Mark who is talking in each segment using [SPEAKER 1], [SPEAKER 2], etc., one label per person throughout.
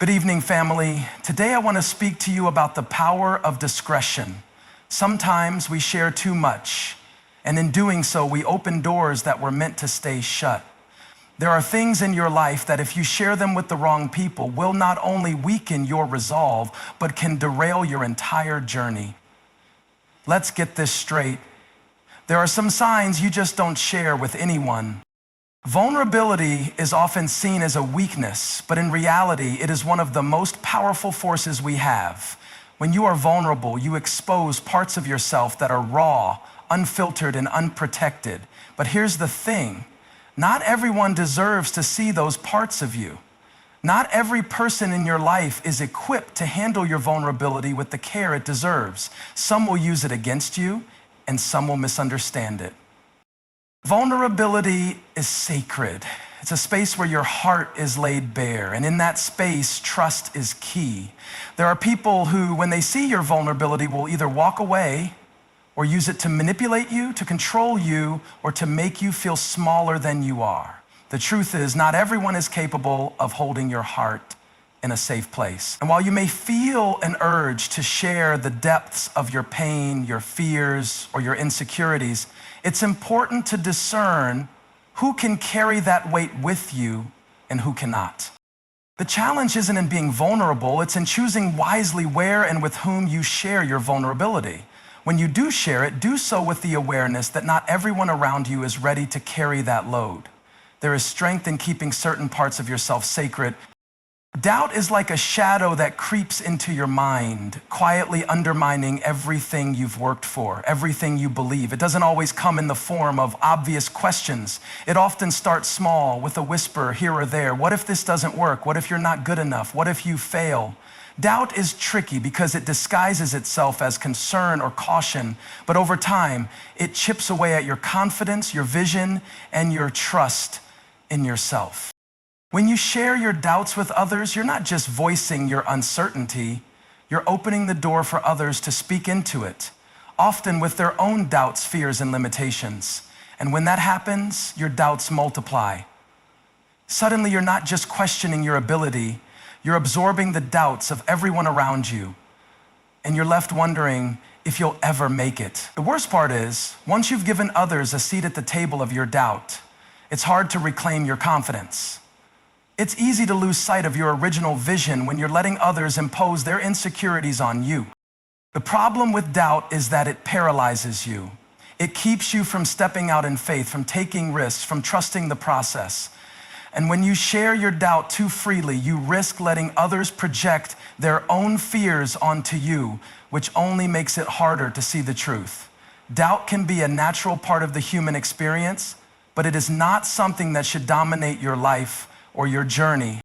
[SPEAKER 1] Good evening, family. Today I want to speak to you about the power of discretion. Sometimes we share too much, and in doing so, we open doors that were meant to stay shut. There are things in your life that if you share them with the wrong people will not only weaken your resolve, but can derail your entire journey. Let's get this straight. There are some signs you just don't share with anyone. Vulnerability is often seen as a weakness, but in reality, it is one of the most powerful forces we have. When you are vulnerable, you expose parts of yourself that are raw, unfiltered, and unprotected. But here's the thing, not everyone deserves to see those parts of you. Not every person in your life is equipped to handle your vulnerability with the care it deserves. Some will use it against you, and some will misunderstand it. Vulnerability is sacred. It's a space where your heart is laid bare, and in that space, trust is key. There are people who, when they see your vulnerability, will either walk away or use it to manipulate you, to control you, or to make you feel smaller than you are. The truth is, not everyone is capable of holding your heart in a safe place. And while you may feel an urge to share the depths of your pain, your fears, or your insecurities, it's important to discern who can carry that weight with you and who cannot. The challenge isn't in being vulnerable, it's in choosing wisely where and with whom you share your vulnerability. When you do share it, do so with the awareness that not everyone around you is ready to carry that load. There is strength in keeping certain parts of yourself sacred. Doubt is like a shadow that creeps into your mind, quietly undermining everything you've worked for, everything you believe. It doesn't always come in the form of obvious questions. It often starts small with a whisper here or there. What if this doesn't work? What if you're not good enough? What if you fail? Doubt is tricky because it disguises itself as concern or caution, but over time, it chips away at your confidence, your vision, and your trust in yourself. When you share your doubts with others, you're not just voicing your uncertainty, you're opening the door for others to speak into it, often with their own doubts, fears, and limitations. And when that happens, your doubts multiply. Suddenly, you're not just questioning your ability, you're absorbing the doubts of everyone around you, and you're left wondering if you'll ever make it. The worst part is, once you've given others a seat at the table of your doubt, it's hard to reclaim your confidence. It's easy to lose sight of your original vision when you're letting others impose their insecurities on you. The problem with doubt is that it paralyzes you. It keeps you from stepping out in faith, from taking risks, from trusting the process. And when you share your doubt too freely, you risk letting others project their own fears onto you, which only makes it harder to see the truth. Doubt can be a natural part of the human experience, but it is not something that should dominate your life or your journey.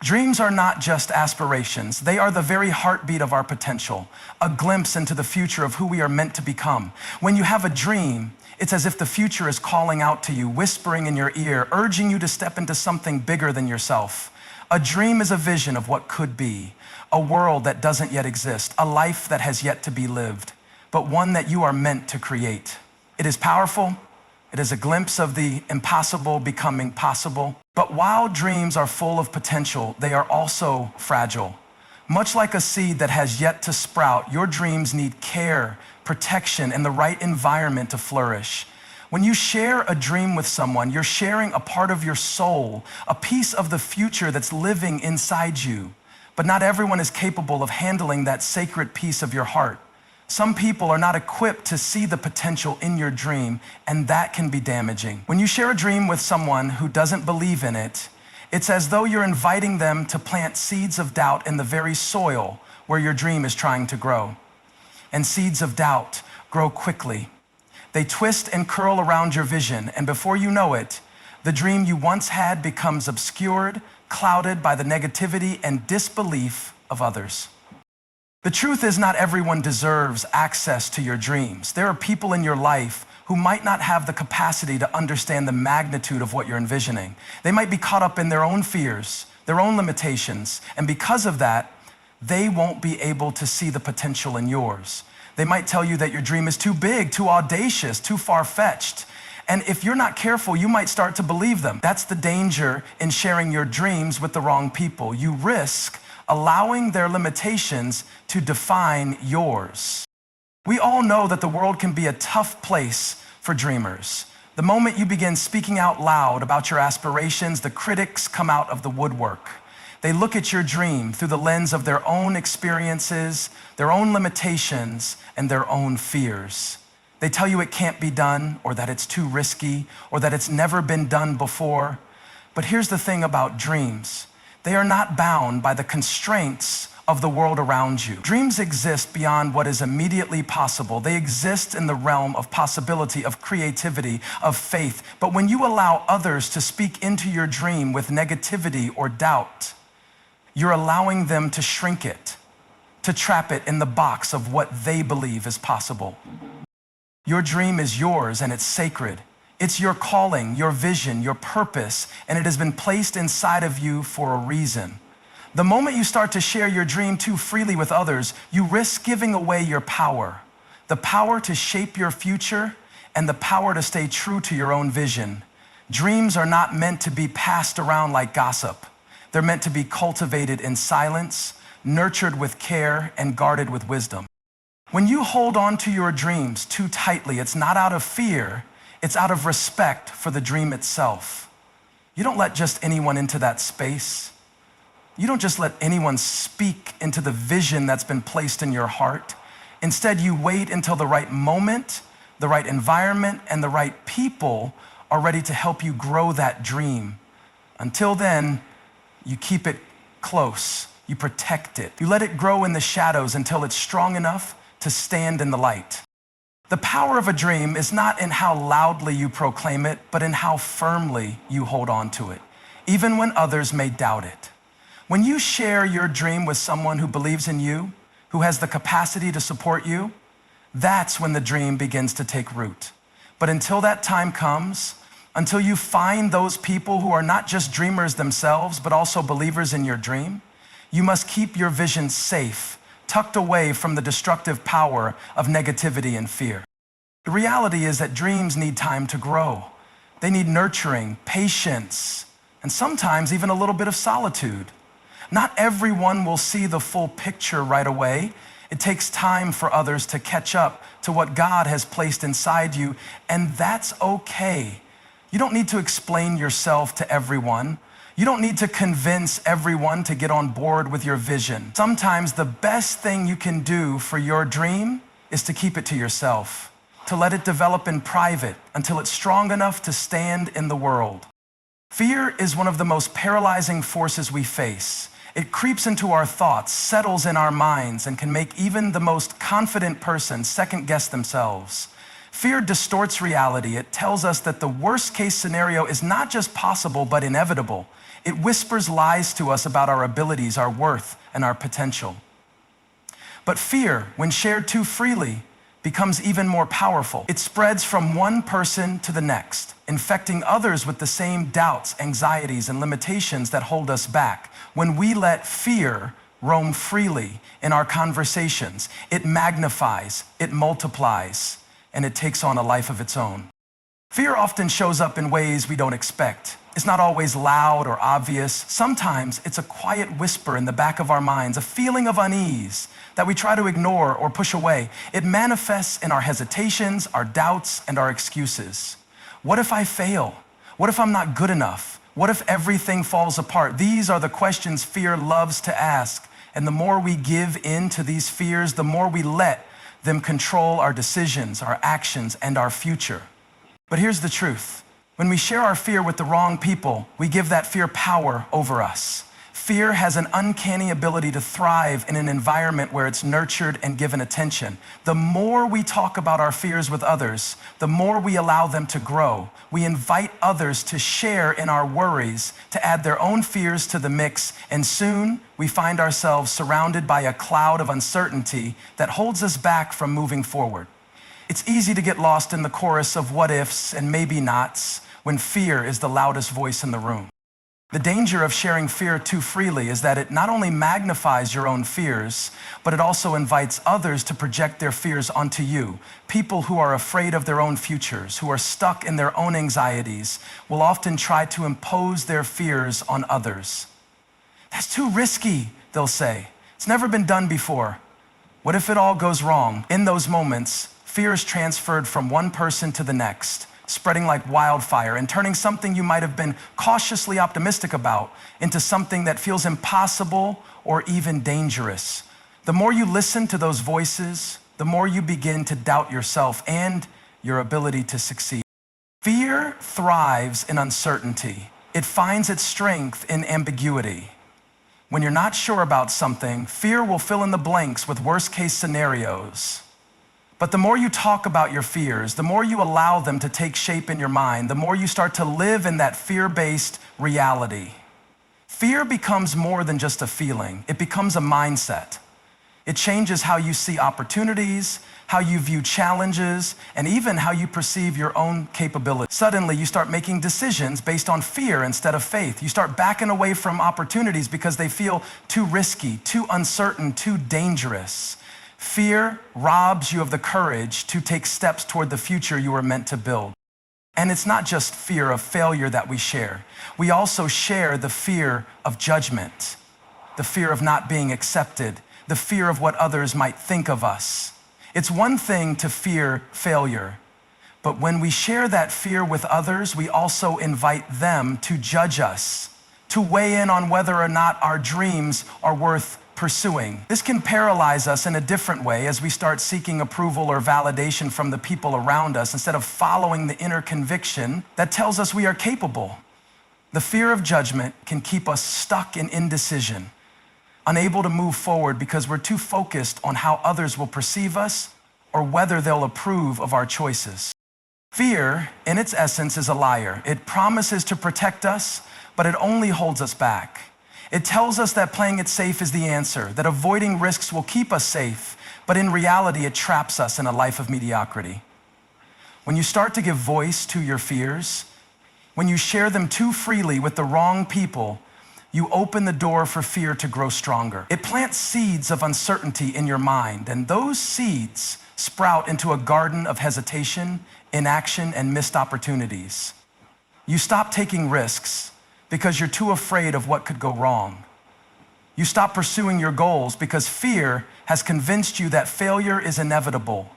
[SPEAKER 1] Dreams are not just aspirations. They are the very heartbeat of our potential, a glimpse into the future of who we are meant to become. When you have a dream, it's as if the future is calling out to you, whispering in your ear, urging you to step into something bigger than yourself. A dream is a vision of what could be, a world that doesn't yet exist, a life that has yet to be lived, but one that you are meant to create. It is powerful. It is a glimpse of the impossible becoming possible. But while dreams are full of potential, they are also fragile. Much like a seed that has yet to sprout, your dreams need care, protection, and the right environment to flourish. When you share a dream with someone, you're sharing a part of your soul, a piece of the future that's living inside you. But not everyone is capable of handling that sacred piece of your heart. Some people are not equipped to see the potential in your dream, and that can be damaging. When you share a dream with someone who doesn't believe in it, it's as though you're inviting them to plant seeds of doubt in the very soil where your dream is trying to grow. And seeds of doubt grow quickly. They twist and curl around your vision, and before you know it, the dream you once had becomes obscured, clouded by the negativity and disbelief of others. The truth is, not everyone deserves access to your dreams. There are people in your life who might not have the capacity to understand the magnitude of what you're envisioning. They might be caught up in their own fears, their own limitations, and because of that, they won't be able to see the potential in yours. They might tell you that your dream is too big, too audacious, too far-fetched. And if you're not careful, you might start to believe them. That's the danger in sharing your dreams with the wrong people. You risk allowing their limitations to define yours. We all know that the world can be a tough place for dreamers. The moment you begin speaking out loud about your aspirations, the critics come out of the woodwork. They look at your dream through the lens of their own experiences, their own limitations, and their own fears. They tell you it can't be done, or that it's too risky, or that it's never been done before. But here's the thing about dreams. They are not bound by the constraints of the world around you. Dreams exist beyond what is immediately possible. They exist in the realm of possibility, of creativity, of faith. But when you allow others to speak into your dream with negativity or doubt, you're allowing them to shrink it, to trap it in the box of what they believe is possible. Your dream is yours and it's sacred. It's your calling, your vision, your purpose, and it has been placed inside of you for a reason. The moment you start to share your dream too freely with others, you risk giving away your power, the power to shape your future and the power to stay true to your own vision. Dreams are not meant to be passed around like gossip. They're meant to be cultivated in silence, nurtured with care, and guarded with wisdom. When you hold on to your dreams too tightly, it's not out of fear, it's out of respect for the dream itself. You don't let just anyone into that space. You don't just let anyone speak into the vision that's been placed in your heart. Instead, you wait until the right moment, the right environment, and the right people are ready to help you grow that dream. Until then, you keep it close. You protect it. You let it grow in the shadows until it's strong enough to stand in the light. The power of a dream is not in how loudly you proclaim it, but in how firmly you hold on to it, even when others may doubt it. When you share your dream with someone who believes in you, who has the capacity to support you, that's when the dream begins to take root. But until that time comes, until you find those people who are not just dreamers themselves, but also believers in your dream, you must keep your vision safe, tucked away from the destructive power of negativity and fear. The reality is that dreams need time to grow. They need nurturing, patience, and sometimes even a little bit of solitude. Not everyone will see the full picture right away. It takes time for others to catch up to what God has placed inside you, and that's okay. You don't need to explain yourself to everyone. You don't need to convince everyone to get on board with your vision. Sometimes the best thing you can do for your dream is to keep it to yourself, to let it develop in private until it's strong enough to stand in the world. Fear is one of the most paralyzing forces we face. It creeps into our thoughts, settles in our minds, and can make even the most confident person second-guess themselves. Fear distorts reality. It tells us that the worst-case scenario is not just possible, but inevitable. It whispers lies to us about our abilities, our worth, and our potential. But fear, when shared too freely, becomes even more powerful. It spreads from one person to the next, infecting others with the same doubts, anxieties, and limitations that hold us back. When we let fear roam freely in our conversations, it magnifies, it multiplies, and it takes on a life of its own. Fear often shows up in ways we don't expect. It's not always loud or obvious. Sometimes it's a quiet whisper in the back of our minds, a feeling of unease that we try to ignore or push away. It manifests in our hesitations, our doubts, and our excuses. What if I fail? What if I'm not good enough? What if everything falls apart? These are the questions fear loves to ask. And the more we give in to these fears, the more we let them control our decisions, our actions, and our future. But here's the truth. When we share our fear with the wrong people, we give that fear power over us. Fear has an uncanny ability to thrive in an environment where it's nurtured and given attention. The more we talk about our fears with others, the more we allow them to grow. We invite others to share in our worries, to add their own fears to the mix, and soon we find ourselves surrounded by a cloud of uncertainty that holds us back from moving forward. It's easy to get lost in the chorus of what ifs and maybe nots when fear is the loudest voice in the room. The danger of sharing fear too freely is that it not only magnifies your own fears, but it also invites others to project their fears onto you. People who are afraid of their own futures, who are stuck in their own anxieties, will often try to impose their fears on others. That's too risky. they'll say. It's never been done before. What if it all goes wrong? In those moments, fear is transferred from one person to the next, spreading like wildfire and turning something you might have been cautiously optimistic about into something that feels impossible or even dangerous. The more you listen to those voices, the more you begin to doubt yourself and your ability to succeed. Fear thrives in uncertainty. It finds its strength in ambiguity. When you're not sure about something, fear will fill in the blanks with worst-case scenarios. But the more you talk about your fears, the more you allow them to take shape in your mind, the more you start to live in that fear-based reality. Fear becomes more than just a feeling. It becomes a mindset. It changes how you see opportunities, how you view challenges, and even how you perceive your own capability. Suddenly, you start making decisions based on fear instead of faith. You start backing away from opportunities because they feel too risky, too uncertain, too dangerous. Fear robs you of the courage to take steps toward the future you were meant to build. And it's not just fear of failure that we share. We also share the fear of judgment, the fear of not being accepted, the fear of what others might think of us. It's one thing to fear failure, but when we share that fear with others, we also invite them to judge us, to weigh in on whether or not our dreams are worth pursuing. This can paralyze us in a different way as we start seeking approval or validation from the people around us instead of following the inner conviction that tells us we are capable. The fear of judgment can keep us stuck in indecision, unable to move forward because we're too focused on how others will perceive us or whether they'll approve of our choices. Fear, in its essence, is a liar. It promises to protect us, but it only holds us back. It tells us that playing it safe is the answer, that avoiding risks will keep us safe, but in reality, it traps us in a life of mediocrity. When you start to give voice to your fears, when you share them too freely with the wrong people, you open the door for fear to grow stronger. It plants seeds of uncertainty in your mind, and those seeds sprout into a garden of hesitation, inaction, and missed opportunities. You stop taking risks because you're too afraid of what could go wrong. You stop pursuing your goals because fear has convinced you that failure is inevitable.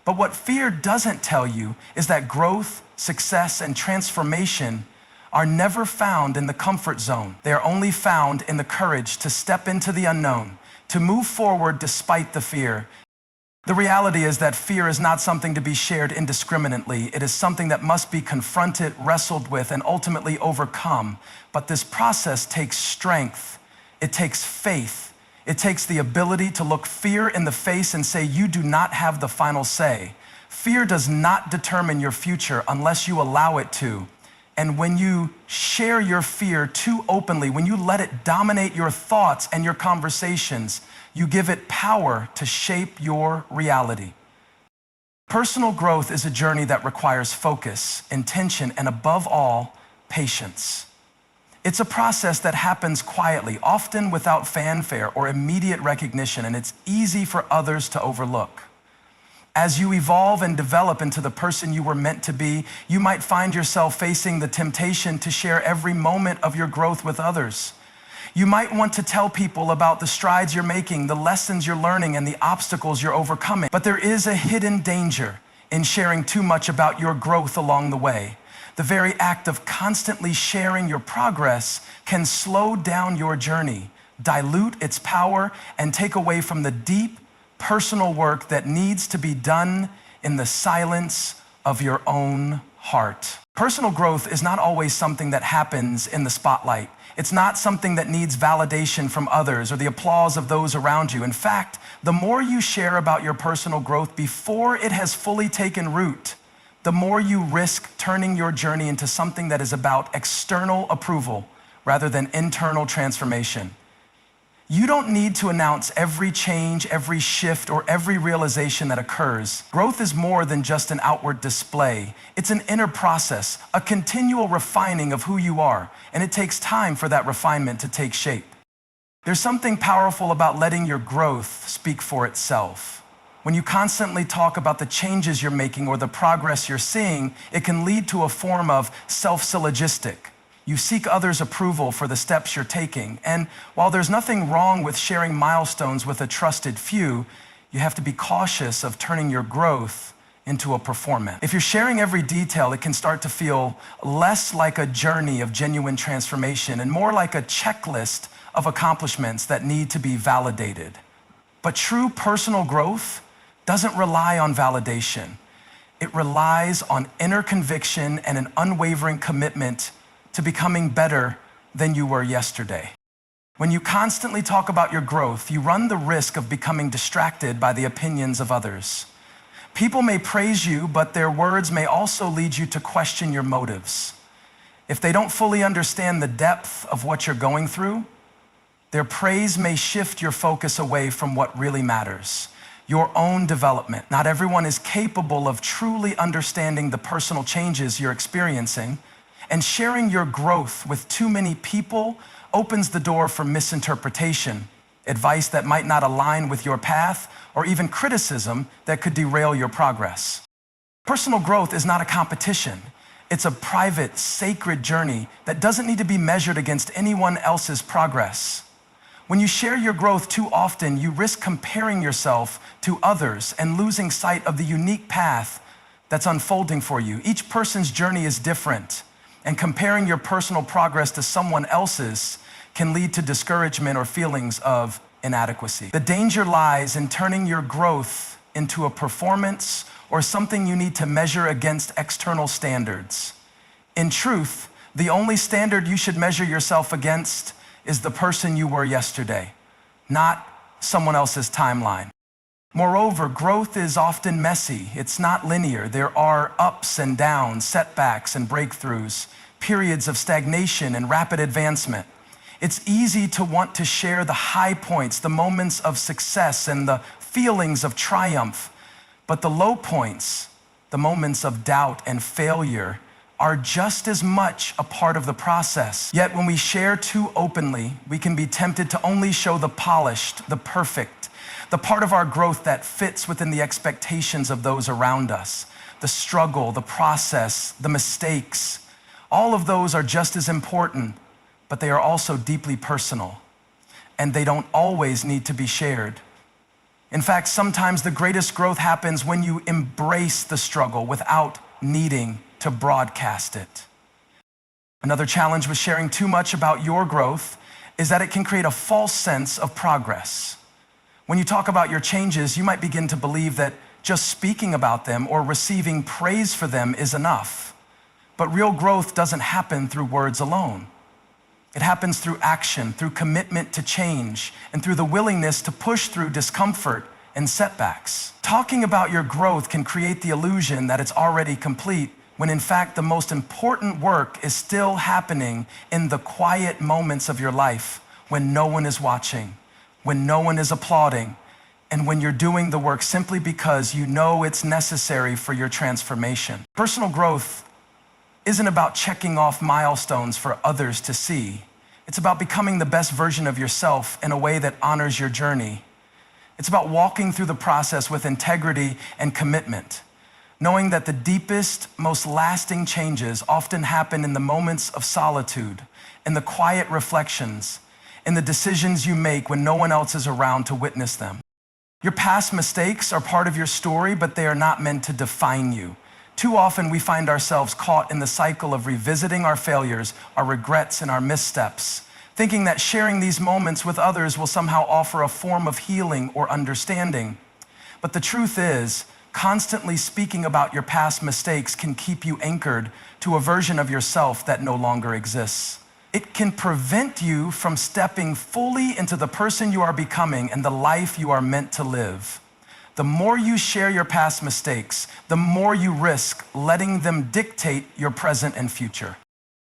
[SPEAKER 1] But what fear doesn't tell you is that growth, success, and transformation are never found in the comfort zone. They are only found in the courage to step into the unknown, to move forward despite the fear. The reality is that fear is not something to be shared indiscriminately. It is something that must be confronted, wrestled with, and ultimately overcome. But this process takes strength. It takes faith. It takes the ability to look fear in the face and say, you do not have the final say. Fear does not determine your future unless you allow it to. And when you share your fear too openly, when you let it dominate your thoughts and your conversations, you give it power to shape your reality. Personal growth is a journey that requires focus, intention, and above all, patience. It's a process that happens quietly, often without fanfare or immediate recognition, and it's easy for others to overlook. As you evolve and develop into the person you were meant to be, you might find yourself facing the temptation to share every moment of your growth with others. You might want to tell people about the strides you're making, the lessons you're learning, and the obstacles you're overcoming. But there is a hidden danger in sharing too much about your growth along the way. The very act of constantly sharing your progress can slow down your journey, dilute its power, and take away from the deep, personal work that needs to be done in the silence of your own heart. Personal growth is not always something that happens in the spotlight. It's not something that needs validation from others or the applause of those around you. In fact, the more you share about your personal growth before it has fully taken root, the more you risk turning your journey into something that is about external approval rather than internal transformation. You don't need to announce every change, every shift, or every realization that occurs. Growth is more than just an outward display. It's an inner process, a continual refining of who you are, and it takes time for that refinement to take shape. There's something powerful about letting your growth speak for itself. When you constantly talk about the changes you're making or the progress you're seeing, it can lead to a form of self-syllogistic. You seek others' approval for the steps you're taking. And while there's nothing wrong with sharing milestones with a trusted few, you have to be cautious of turning your growth into a performance. If you're sharing every detail, it can start to feel less like a journey of genuine transformation and more like a checklist of accomplishments that need to be validated. But true personal growth doesn't rely on validation. It relies on inner conviction and an unwavering commitment to becoming better than you were yesterday. When you constantly talk about your growth, you run the risk of becoming distracted by the opinions of others. People may praise you, but their words may also lead you to question your motives. If they don't fully understand the depth of what you're going through, their praise may shift your focus away from what really matters, your own development. Not everyone is capable of truly understanding the personal changes you're experiencing, and sharing your growth with too many people opens the door for misinterpretation, advice that might not align with your path, or even criticism that could derail your progress. Personal growth is not a competition. It's a private, sacred journey that doesn't need to be measured against anyone else's progress. When you share your growth too often, you risk comparing yourself to others and losing sight of the unique path that's unfolding for you. Each person's journey is different, and comparing your personal progress to someone else's can lead to discouragement or feelings of inadequacy. The danger lies in turning your growth into a performance or something you need to measure against external standards. In truth, the only standard you should measure yourself against is the person you were yesterday, not someone else's timeline. Moreover, growth is often messy. It's not linear. There are ups and downs, setbacks and breakthroughs, periods of stagnation and rapid advancement. It's easy to want to share the high points, the moments of success and the feelings of triumph, but the low points, the moments of doubt and failure, are just as much a part of the process. Yet when we share too openly, we can be tempted to only show the polished, the perfect, the part of our growth that fits within the expectations of those around us. The struggle, the process, the mistakes, all of those are just as important, but they are also deeply personal, and they don't always need to be shared. In fact, sometimes the greatest growth happens when you embrace the struggle without needing to broadcast it. Another challenge with sharing too much about your growth is that it can create a false sense of progress. When you talk about your changes, you might begin to believe that just speaking about them or receiving praise for them is enough. But real growth doesn't happen through words alone. It happens through action, through commitment to change, and through the willingness to push through discomfort and setbacks. Talking about your growth can create the illusion that it's already complete, when in fact the most important work is still happening in the quiet moments of your life, when no one is watching, when no one is applauding, and when you're doing the work simply because you know it's necessary for your transformation. Personal growth isn't about checking off milestones for others to see. It's about becoming the best version of yourself in a way that honors your journey. It's about walking through the process with integrity and commitment, knowing that the deepest, most lasting changes often happen in the moments of solitude, in the quiet reflections, in the decisions you make when no one else is around to witness them. Your past mistakes are part of your story, but they are not meant to define you. Too often we find ourselves caught in the cycle of revisiting our failures, our regrets, and our missteps, thinking that sharing these moments with others will somehow offer a form of healing or understanding. But the truth is, constantly speaking about your past mistakes can keep you anchored to a version of yourself that no longer exists. It can prevent you from stepping fully into the person you are becoming and the life you are meant to live. The more you share your past mistakes, the more you risk letting them dictate your present and future.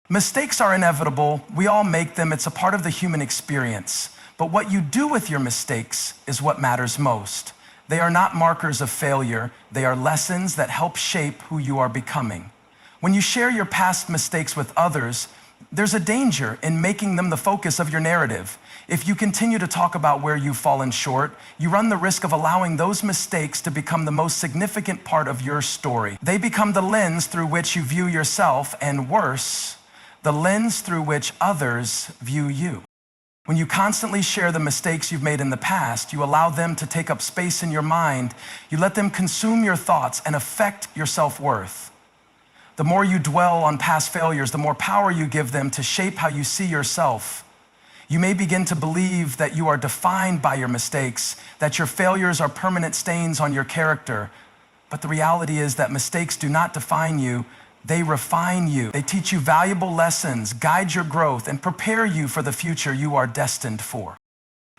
[SPEAKER 1] Mistakes are inevitable. We all make them. It's a part of the human experience. But what you do with your mistakes is what matters most. They are not markers of failure. They are lessons that help shape who you are becoming. When you share your past mistakes with others, there's a danger in making them the focus of your narrative. If you continue to talk about where you've fallen short, you run the risk of allowing those mistakes to become the most significant part of your story. They become the lens through which you view yourself, and worse, the lens through which others view you. When you constantly share the mistakes you've made in the past, you allow them to take up space in your mind. You let them consume your thoughts and affect your self-worth. The more you dwell on past failures, the more power you give them to shape how you see yourself. You may begin to believe that you are defined by your mistakes, that your failures are permanent stains on your character. But the reality is that mistakes do not define you. They refine you. They teach you valuable lessons, guide your growth, and prepare you for the future you are destined for.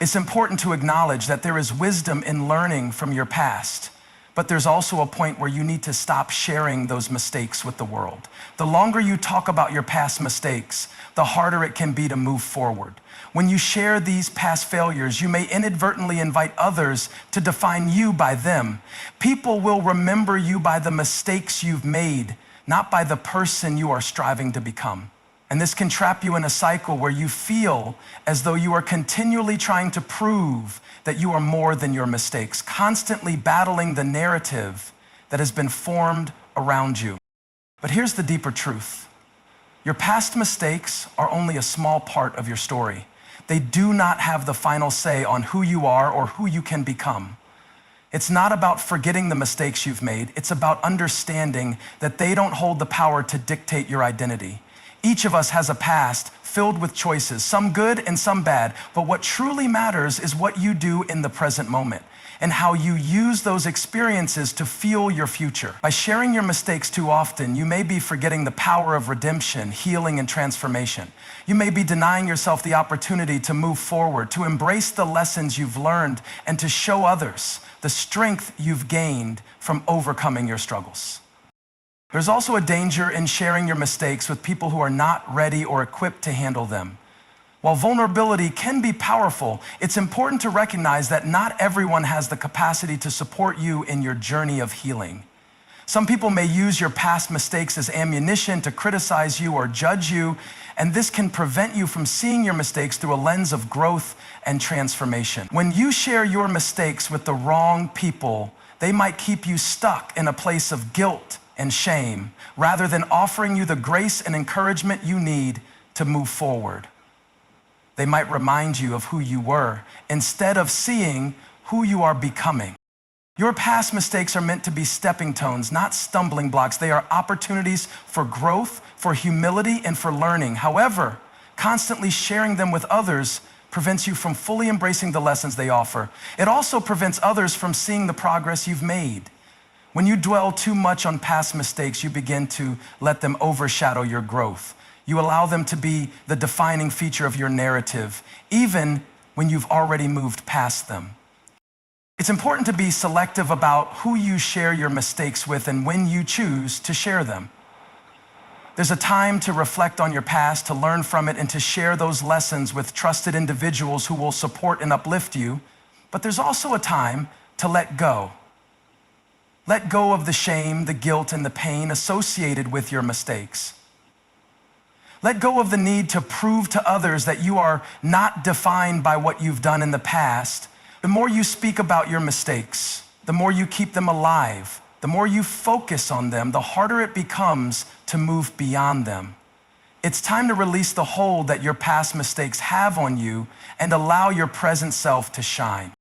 [SPEAKER 1] It's important to acknowledge that there is wisdom in learning from your past, but there's also a point where you need to stop sharing those mistakes with the world. The longer you talk about your past mistakes, the harder it can be to move forward. When you share these past failures, you may inadvertently invite others to define you by them. People will remember you by the mistakes you've made, not by the person you are striving to become. And this can trap you in a cycle where you feel as though you are continually trying to prove that you are more than your mistakes, constantly battling the narrative that has been formed around you. But here's the deeper truth. Your past mistakes are only a small part of your story. They do not have the final say on who you are or who you can become. It's not about forgetting the mistakes you've made. It's about understanding that they don't hold the power to dictate your identity. Each of us has a past filled with choices, some good and some bad, but what truly matters is what you do in the present moment and how you use those experiences to fuel your future. By sharing your mistakes too often, you may be forgetting the power of redemption, healing, and transformation. You may be denying yourself the opportunity to move forward, to embrace the lessons you've learned, and to show others the strength you've gained from overcoming your struggles. There's also a danger in sharing your mistakes with people who are not ready or equipped to handle them. While vulnerability can be powerful, it's important to recognize that not everyone has the capacity to support you in your journey of healing. Some people may use your past mistakes as ammunition to criticize you or judge you, and this can prevent you from seeing your mistakes through a lens of growth and transformation. When you share your mistakes with the wrong people, they might keep you stuck in a place of guilt and shame, rather than offering you the grace and encouragement you need to move forward. They might remind you of who you were, instead of seeing who you are becoming. Your past mistakes are meant to be stepping stones, not stumbling blocks. They are opportunities for growth, for humility, and for learning. However, constantly sharing them with others prevents you from fully embracing the lessons they offer. It also prevents others from seeing the progress you've made. When you dwell too much on past mistakes, you begin to let them overshadow your growth. You allow them to be the defining feature of your narrative, even when you've already moved past them. It's important to be selective about who you share your mistakes with and when you choose to share them. There's a time to reflect on your past, to learn from it, and to share those lessons with trusted individuals who will support and uplift you. But there's also a time to let go. Let go of the shame, the guilt, and the pain associated with your mistakes. Let go of the need to prove to others that you are not defined by what you've done in the past. The more you speak about your mistakes, the more you keep them alive, the more you focus on them, the harder it becomes to move beyond them. It's time to release the hold that your past mistakes have on you and allow your present self to shine.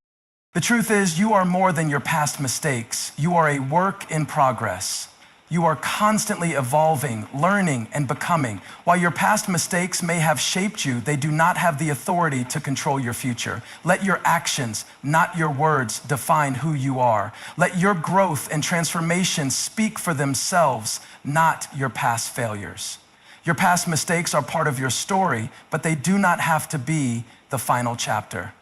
[SPEAKER 1] The truth is, you are more than your past mistakes. You are a work in progress. You are constantly evolving, learning, and becoming. While your past mistakes may have shaped you, they do not have the authority to control your future. Let your actions, not your words, define who you are. Let your growth and transformation speak for themselves, not your past failures. Your past mistakes are part of your story, but they do not have to be the final chapter.